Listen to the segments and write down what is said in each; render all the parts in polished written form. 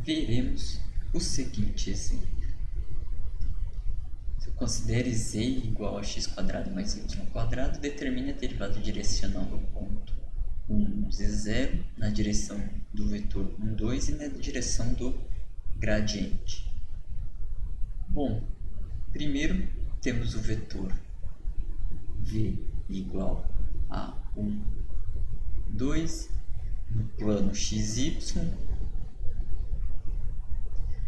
veremos o seguinte exemplo. Se eu considere z igual a x² mais y², determine a derivada direcional do ponto 1, z0 na direção do vetor 1, 2 e na direção do gradiente. Bom, primeiro temos o vetor v igual a 1, 2 no plano xy.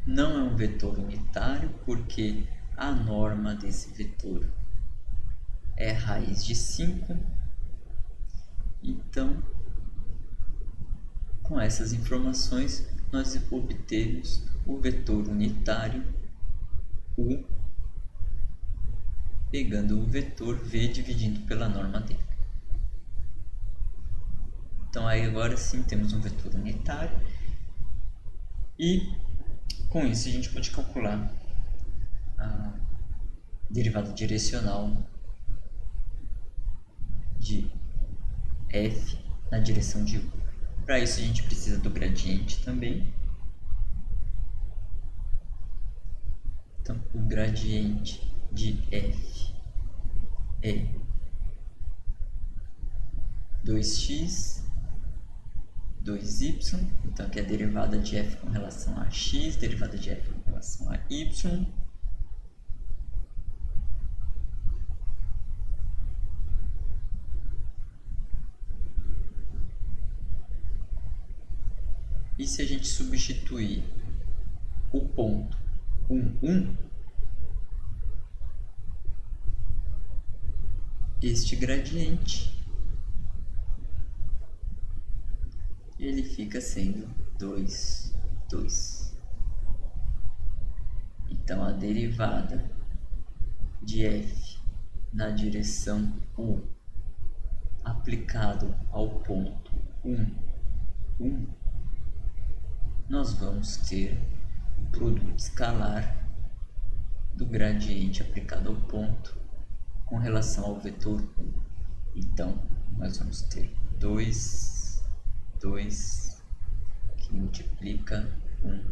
Não é um vetor unitário porque a norma desse vetor é raiz de 5. Então, com essas informações, nós obtemos o vetor unitário U, pegando o vetor V dividindo pela norma dele. Então, aí agora sim temos um vetor unitário e com isso a gente pode calcular a derivada direcional de f na direção de U. Para isso a gente precisa do gradiente também. Então, o gradiente de f é 2x, 2y, então aqui é a derivada de f com relação a x, derivada de f com relação a y. E se a gente substituir o ponto 1, 1, este gradiente ele fica sendo 2, 2. Então, a derivada de f na direção U aplicado ao ponto 1, 1, nós vamos ter o produto escalar do gradiente aplicado ao ponto com relação ao vetor 1. Então, nós vamos ter 2, 2, que multiplica 1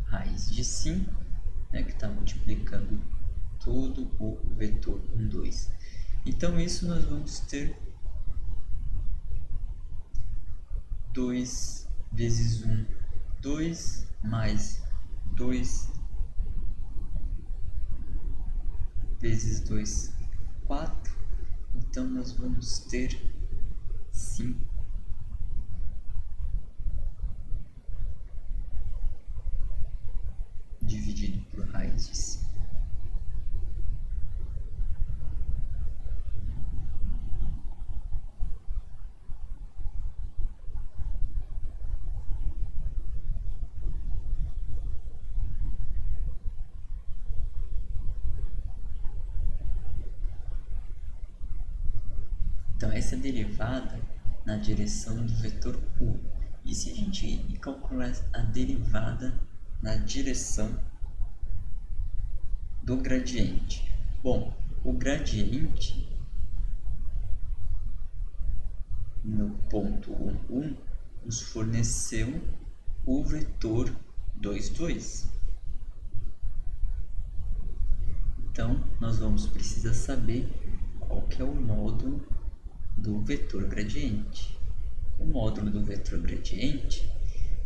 raiz de 5, né, que está multiplicando todo o vetor 1, 2. Então, isso nós vamos ter 2 vezes 1, 2, mais 2 vezes 2, 4. Então, nós vamos ter 5 dividido por raiz de 5. Então, essa é a derivada na direção do vetor U. E se a gente calcular a derivada na direção do gradiente? Bom, o gradiente no ponto 1, 1 nos forneceu o vetor 2, 2. Então, nós vamos precisar saber qual que é o módulo do vetor gradiente. O módulo do vetor gradiente,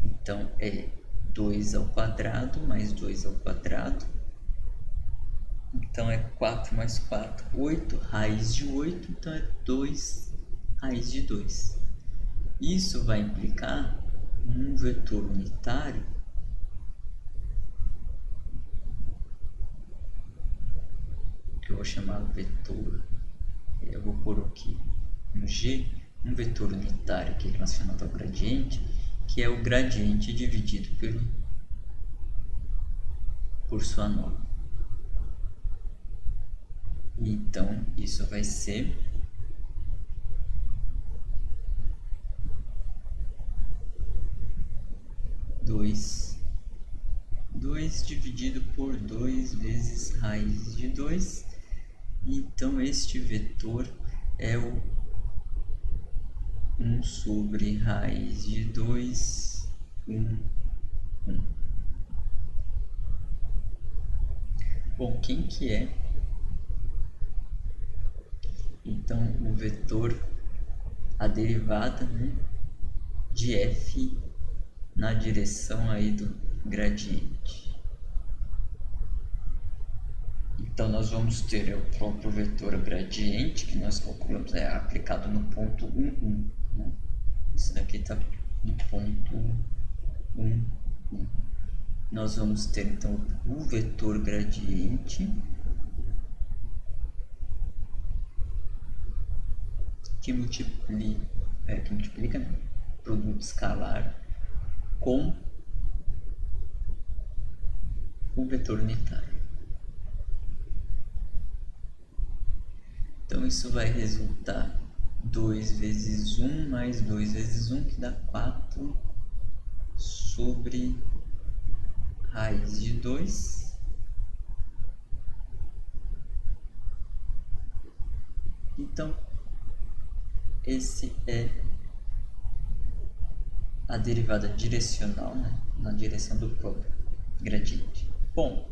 então, é 2 ao quadrado mais 2 ao quadrado. Então, é 4 mais 4, 8, raiz de 8, então é 2 raiz de 2. Isso vai implicar um vetor unitário que eu vou chamar vetor, eu vou pôr aqui no G, um vetor unitário que é relacionado ao gradiente, que é o gradiente dividido por sua norma. Então, isso vai ser 2 dividido por 2 vezes raiz de 2. Então, este vetor é o 1 sobre raiz de 2, 1 Bom, quem que é? Então, o vetor, a derivada, né, de f na direção aí do gradiente. Então, nós vamos ter o próprio vetor gradiente, que nós calculamos, é aplicado no ponto 1, 1. Né? Isso daqui está no ponto 1, 1. Nós vamos ter, então, o vetor gradiente, que multiplica, né? Produto escalar com o vetor unitário. Então, isso vai resultar 2 vezes 1 mais 2 vezes 1, que dá 4 sobre raiz de 2. Então, esse é a derivada direcional, né, na direção do próprio gradiente. Bom,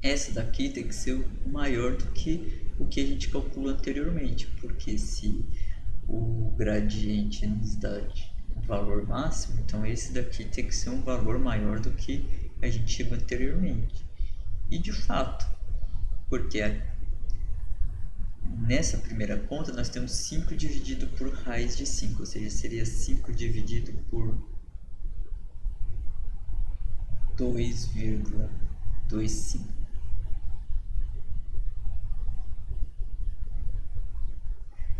essa daqui tem que ser maior do que o que a gente calculou anteriormente, porque se o gradiente nos dá o valor máximo, então esse daqui tem que ser um valor maior do que a gente chegou anteriormente. E de fato, porque nessa primeira conta nós temos 5 dividido por raiz de 5, ou seja, seria 5 dividido por 2,25.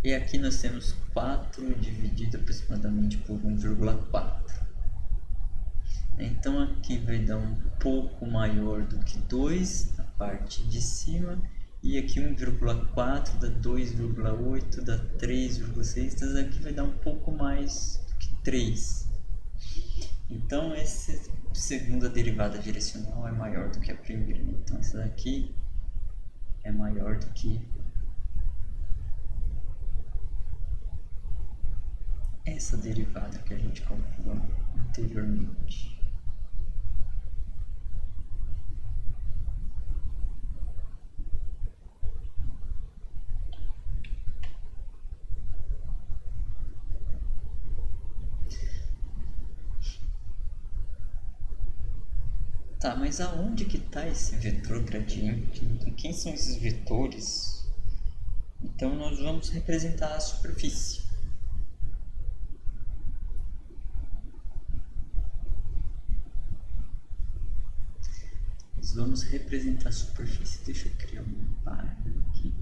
E aqui nós temos 4 dividido aproximadamente por 1,4. Então aqui vai dar um pouco maior do que 2 na parte de cima. E aqui 1,4 dá 2,8, dá 3,6. Então aqui vai dar um pouco mais do que 3. Então essa segunda derivada direcional é maior do que a primeira. Então essa daqui é maior do que essa derivada que a gente calculou anteriormente. Tá, mas aonde que está esse vetor gradiente? Então, quem são esses vetores? Então nós vamos representar a superfície. Nós vamos representar a superfície. Deixa eu criar uma página aqui.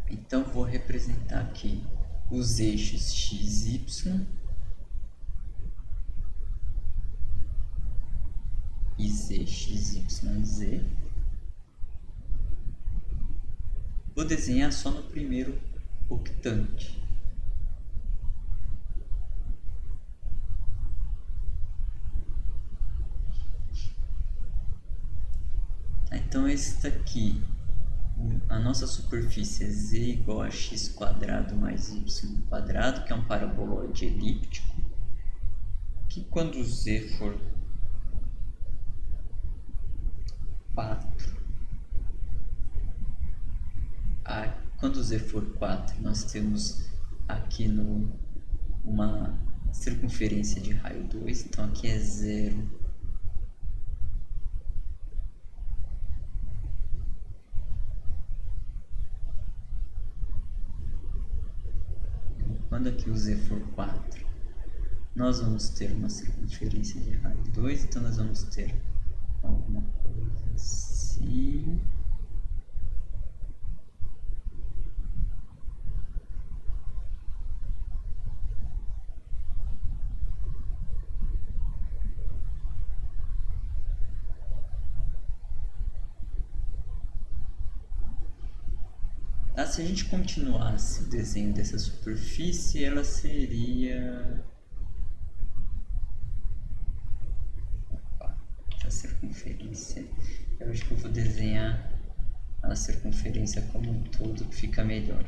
Então vou representar aqui os eixos x, y e z, x, y, z. Vou desenhar só no primeiro octante. Então esse daqui, a nossa superfície é z igual a x quadrado mais y quadrado, que é um paraboloide elíptico, que quando z for 4, quando z for 4, nós temos aqui uma circunferência de raio 2, então aqui é 0. Quando aqui o z for 4, nós vamos ter uma circunferência de raio 2, então nós vamos ter alguma coisa assim. Se a gente continuasse o desenho dessa superfície, ela seria... essa circunferência. Eu acho que eu vou desenhar a circunferência como um todo, que fica melhor.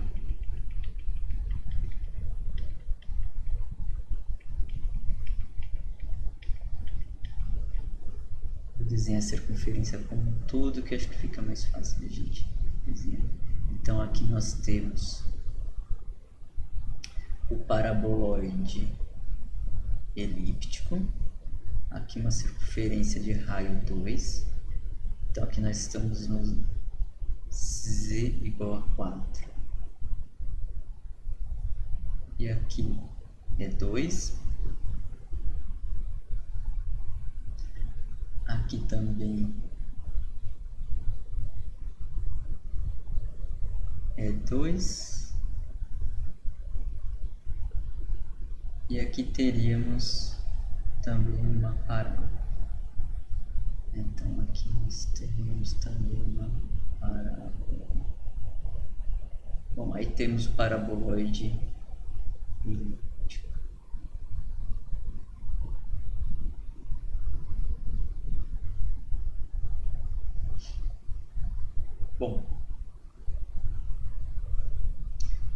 desenhar a circunferência como um todo, que acho que fica mais fácil de a gente desenhar. Então aqui nós temos o paraboloide elíptico, aqui uma circunferência de raio 2, então aqui nós estamos no z igual a 4, e aqui é 2, aqui também é 2, e aqui teríamos também uma parábola. Então aqui nós temos também uma parábola. Bom, aí temos o paraboloide elíptico. Bom,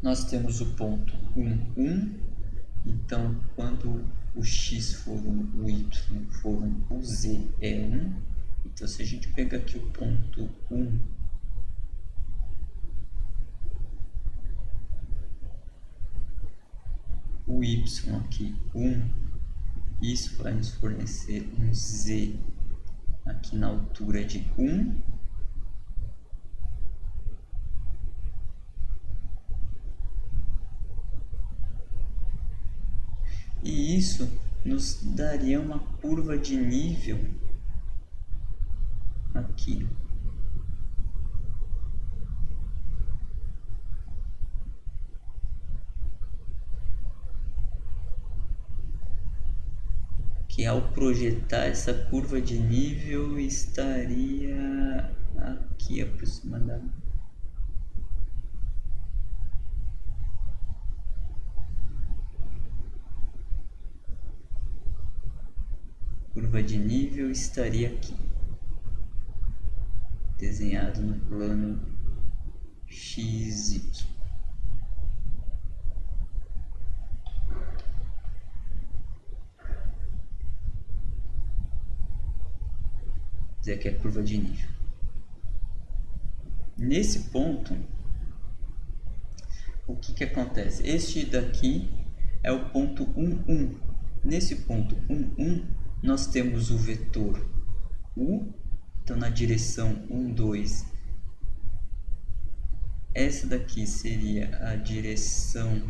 nós temos o ponto 1, 1. Então, quando o x for 1, o y for 1, o z é 1. Então, se a gente pegar aqui o ponto 1, o y aqui 1, isso vai nos fornecer um z aqui na altura de 1. E isso nos daria uma curva de nível aqui. Que ao projetar essa curva de nível estaria aqui aproximadamente. Curva de nível estaria aqui, desenhado no plano XY. Dizer que é a curva de nível. Nesse ponto, o que acontece? Este daqui é o ponto 1, 1. Nesse ponto 1, 1, nós temos o vetor U, então na direção 1, 2. Essa daqui seria a direção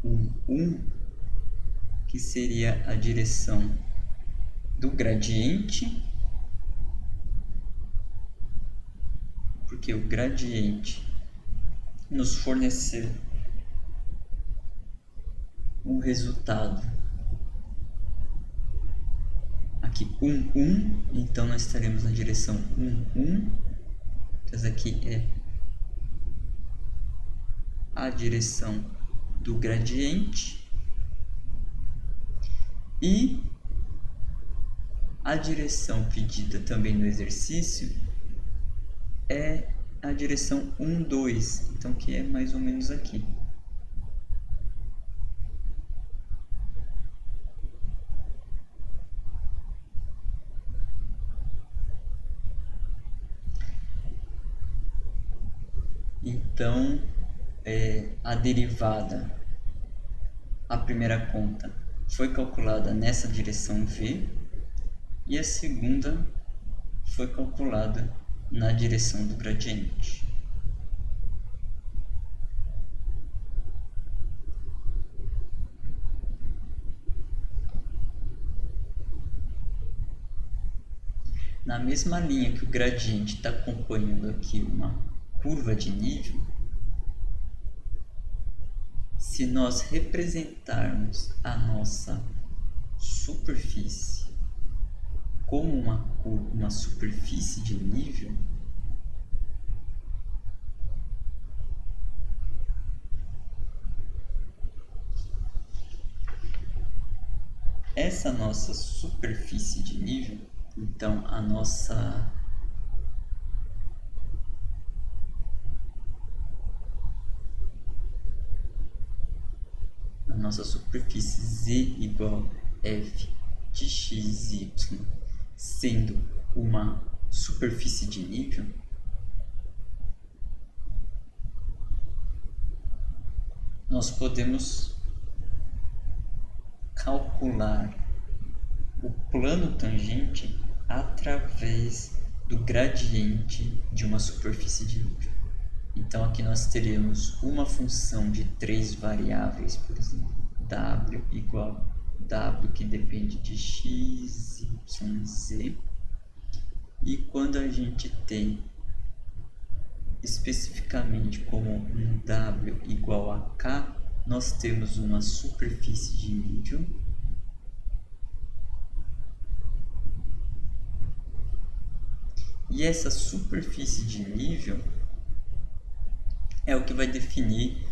1, 1, que seria a direção do gradiente, porque o gradiente nos forneceu um resultado aqui 1, 1, então nós estaremos na direção 1, 1. Então essa aqui é a direção do gradiente e a direção pedida também no exercício é a direção 1, 2, então que é mais ou menos aqui. Então, a derivada, a primeira conta, foi calculada nessa direção V e a segunda foi calculada na direção do gradiente. Na mesma linha que o gradiente está acompanhando aqui uma curva de nível, se nós representarmos a nossa superfície como uma superfície de nível, essa nossa superfície de nível, então a nossa superfície z igual f de x, y sendo uma superfície de nível, nós podemos calcular o plano tangente através do gradiente de uma superfície de nível. Então aqui nós teremos uma função de 3 variáveis, por exemplo, w igual w que depende de x, y, z. E quando a gente tem especificamente como um w igual a k, nós temos uma superfície de nível e essa superfície de nível é o que vai definir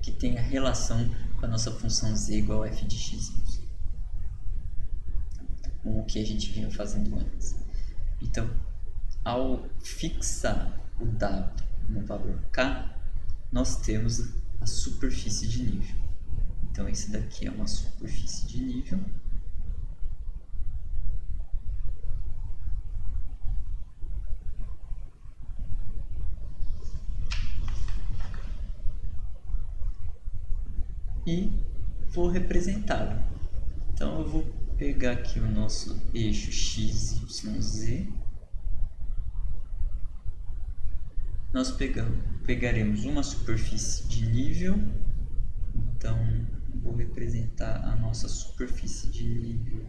que tem a relação com a nossa função z igual a f de x, com o que a gente vinha fazendo antes. Então, ao fixar o w no valor k, nós temos a superfície de nível. Então, esse daqui é uma superfície de nível. E vou representá-lo. Então, eu vou pegar aqui o nosso eixo x, y, z. Nós pegaremos uma superfície de nível. Então, vou representar a nossa superfície de nível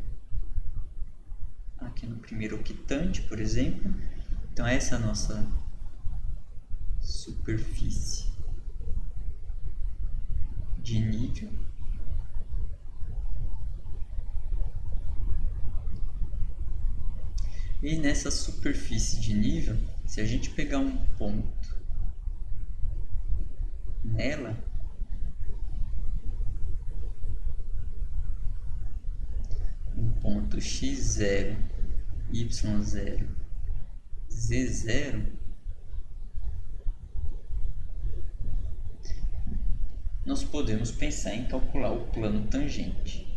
aqui no primeiro octante, por exemplo. Então, essa é a nossa superfície de nível. E nessa superfície de nível, se a gente pegar um ponto nela, um ponto x0, y0, z0, nós podemos pensar em calcular o plano tangente.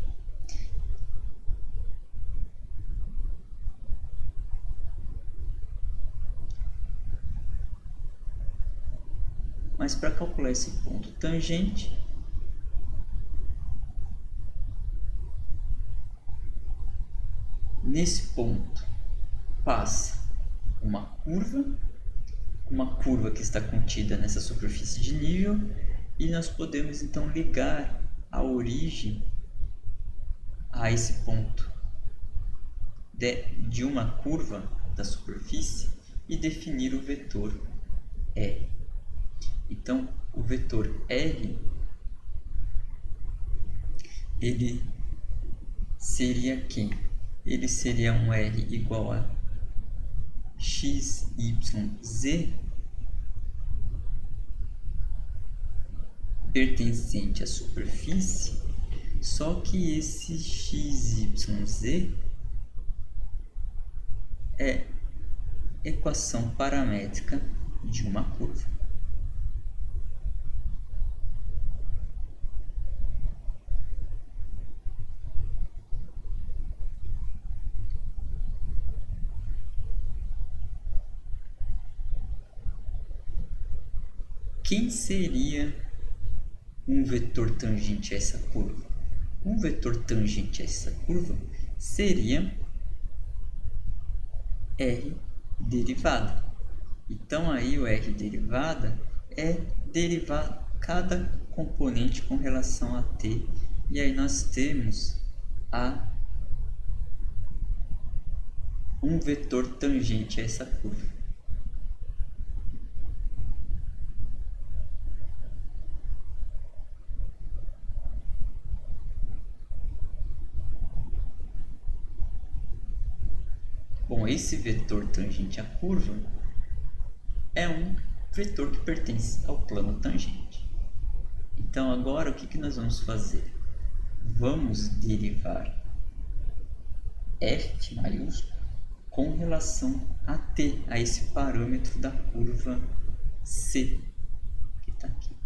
Mas para calcular esse ponto tangente, nesse ponto passa uma curva que está contida nessa superfície de nível, e nós podemos então ligar a origem a esse ponto de uma curva da superfície e definir o vetor R. Então, o vetor R, ele seria quem? Ele seria um R igual a x, y, z, pertencente à superfície, só que esse x, y, z é equação paramétrica de uma curva. Quem seria um vetor tangente a essa curva? Um vetor tangente a essa curva seria R derivada. Então, aí o R derivada é derivar cada componente com relação a t, e aí nós temos um vetor tangente a essa curva. Bom, esse vetor tangente à curva é um vetor que pertence ao plano tangente. Então, agora o que nós vamos fazer? Vamos derivar f maiúsculo com relação a t, a esse parâmetro da curva C, que está aqui.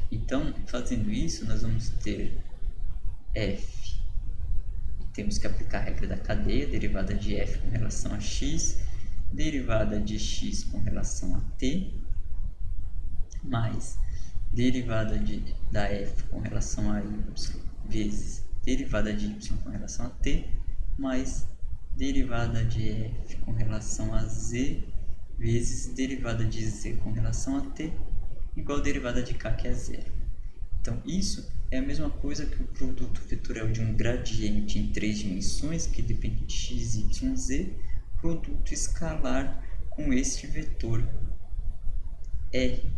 Então, fazendo isso, nós vamos ter f temos que aplicar a regra da cadeia, derivada de f com relação a x, derivada de x com relação a t, mais derivada da f com relação a y vezes derivada de y com relação a t, mais derivada de f com relação a z vezes derivada de z com relação a t, igual a derivada de k, que é zero. Então, isso é a mesma coisa que o produto vetorial de um gradiente em 3 dimensões, que depende de x, y, z, produto escalar com este vetor r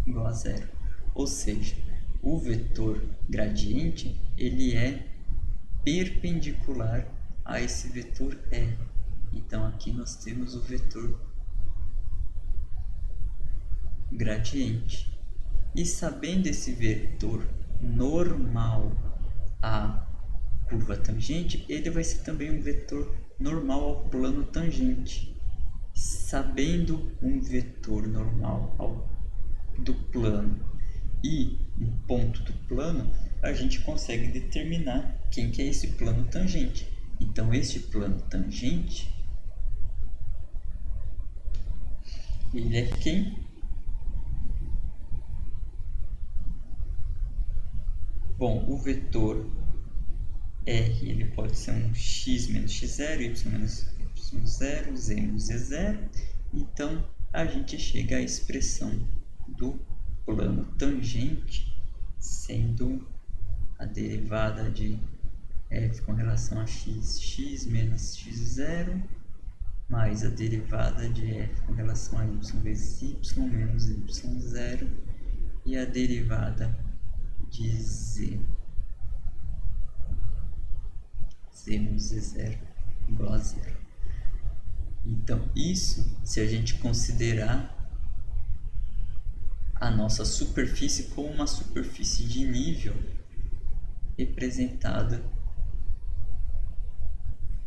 igual a zero. Ou seja, o vetor gradiente ele é perpendicular a esse vetor R. Então, aqui nós temos o vetor gradiente. E sabendo esse vetor normal à curva tangente, ele vai ser também um vetor normal ao plano tangente. Sabendo um vetor normal do plano e um ponto do plano, a gente consegue determinar quem que é esse plano tangente. Então, este plano tangente, ele é quem? Bom, o vetor R ele pode ser um x menos x0, y menos y0, z menos z0. Então, a gente chega à expressão do plano tangente sendo a derivada de f com relação a x menos x0, mais a derivada de f com relação a y vezes y menos y0, e a derivada de z menos z0 igual a zero. Então, isso se a gente considerar a nossa superfície como uma superfície de nível representada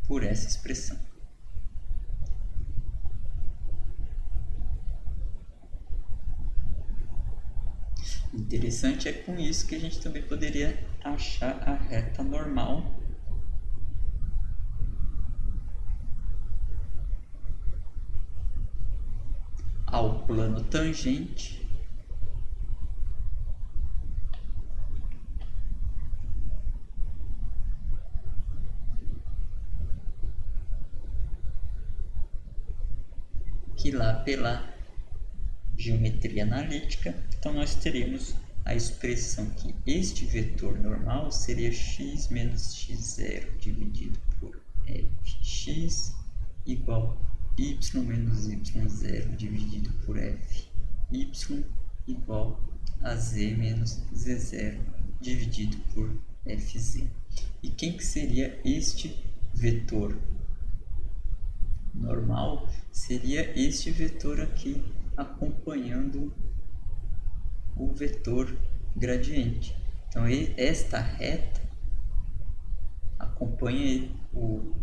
por essa expressão. Interessante é com isso que a gente também poderia achar a reta normal ao plano tangente que lá pela geometria analítica, então nós teríamos a expressão que este vetor normal seria x menos x0 dividido por fx igual y menos y0 dividido por fy igual a z menos z0 dividido por fz. E quem que seria este vetor normal? Seria este vetor aqui acompanhando o vetor gradiente. Então, esta reta acompanha o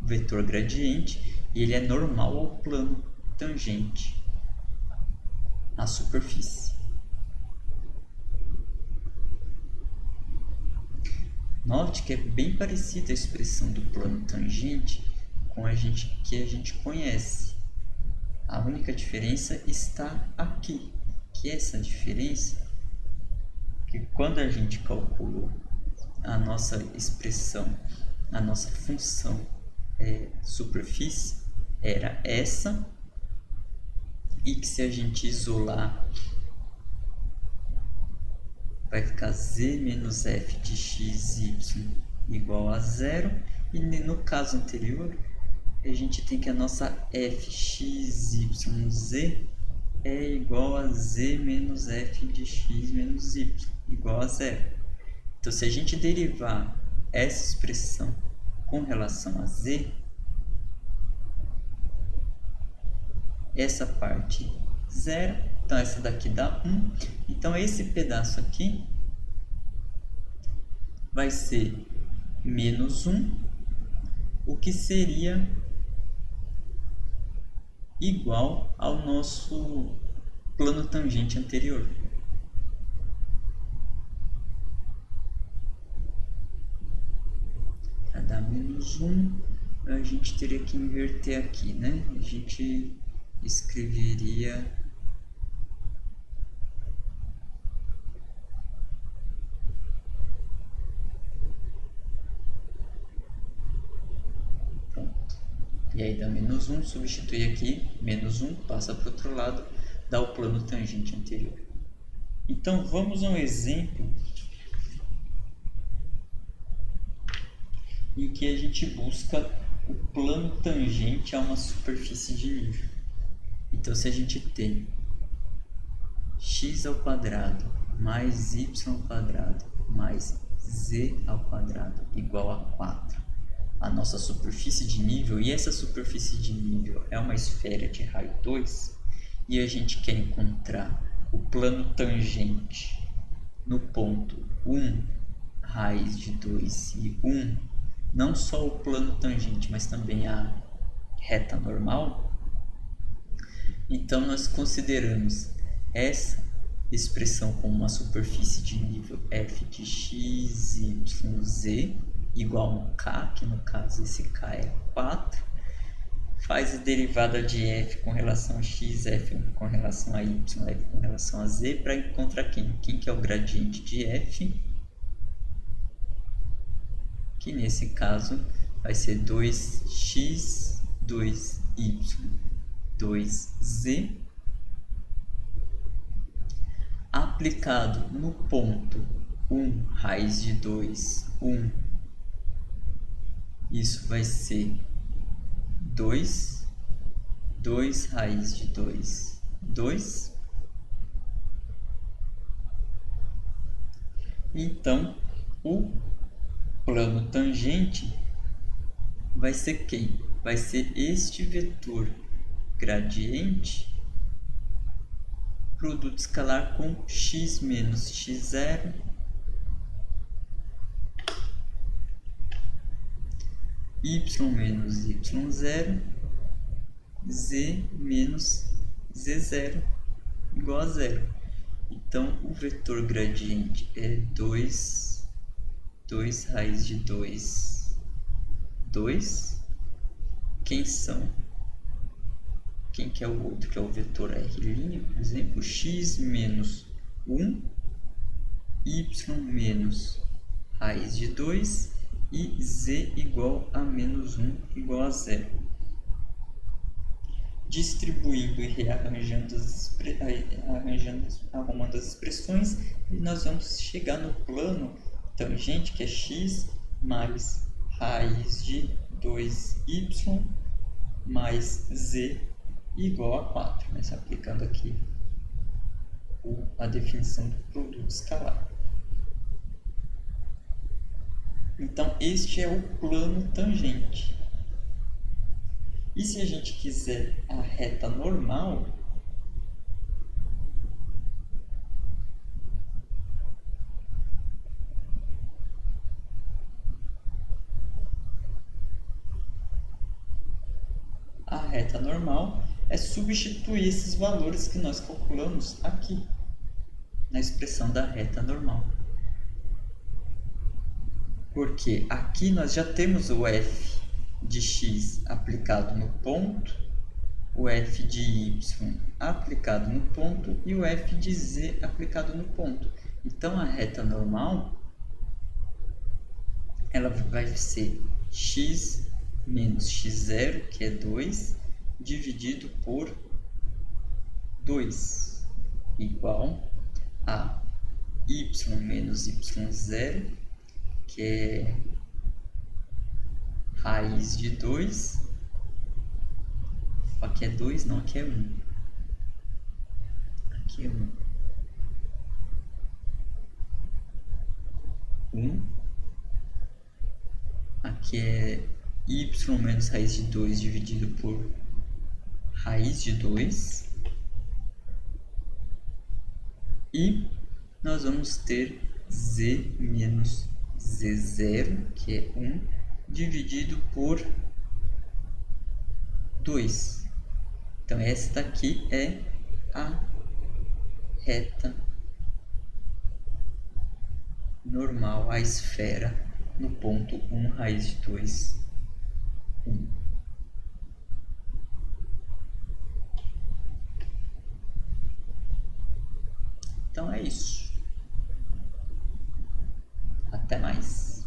vetor gradiente e ele é normal ao plano tangente à superfície. Note que é bem parecida a expressão do plano tangente com que a gente conhece. A única diferença está aqui, que essa diferença, que quando a gente calculou a nossa expressão, a nossa função superfície, era essa, e que se a gente isolar, vai ficar z menos f de xy igual a zero, e no caso anterior, a gente tem que a nossa fxyz é igual a z menos f de x menos y, igual a zero. Então, se a gente derivar essa expressão com relação a z, essa parte zero, então essa daqui dá 1. Então, esse pedaço aqui vai ser menos 1, o que seria igual ao nosso plano tangente anterior. menos 1, a gente teria que inverter aqui, né? A gente escreveria pronto. E aí dá menos 1, substitui aqui, menos 1, passa para o outro lado, dá o plano tangente anterior. Então vamos a um exemplo em que a gente busca o plano tangente a uma superfície de nível. Então se a gente tem x ao quadrado mais y ao quadrado mais z ao quadrado igual a 4, a nossa superfície de nível, e essa superfície de nível é uma esfera de raio 2, e a gente quer encontrar o plano tangente no ponto 1 raiz de 2 e 1, não só o plano tangente, mas também a reta normal. Então nós consideramos essa expressão como uma superfície de nível f de x, y, z igual a um k, que no caso esse k é 4. Faz a derivada de f com relação a x, f com relação a y, f com relação a z, para encontrar quem? Quem que é o gradiente de f, que nesse caso vai ser 2x, 2y, 2z, aplicado no ponto 1 raiz de 2, 1, isso vai ser 2, 2 raiz de 2, 2. Então, o plano tangente vai ser quem? Vai ser este vetor gradiente, produto escalar com x menos x0, y menos y0, z menos z0 igual a 0. Então, o vetor gradiente é 2 raiz de 2, 2. Quem são? Quem que é o outro? Que é o vetor R', por exemplo, x menos 1, y menos raiz de 2 e z igual a menos 1 igual a 0. Distribuindo e rearranjando arrumando as expressões, nós vamos chegar no plano tangente, que é x mais raiz de 2y mais z igual a 4, mas aplicando aqui a definição do produto escalar. Então, este é o plano tangente. E se a gente quiser a reta normal, é substituir esses valores que nós calculamos aqui, na expressão da reta normal. Porque aqui nós já temos o f de x aplicado no ponto, o f de y aplicado no ponto e o f de z aplicado no ponto. Então, a reta normal ela vai ser x menos x0, que é 2, dividido por 2, igual a y menos y0, que é raiz de 2, aqui é 2, não, aqui é 1. Aqui é 1. 1. Aqui é y menos raiz de 2 dividido por raiz de 2. E nós vamos ter z menos z0, que é 1, dividido por 2. Então, esta daqui é a reta normal, a esfera, no ponto 1 raiz de 2, 1. Então é isso. Até mais.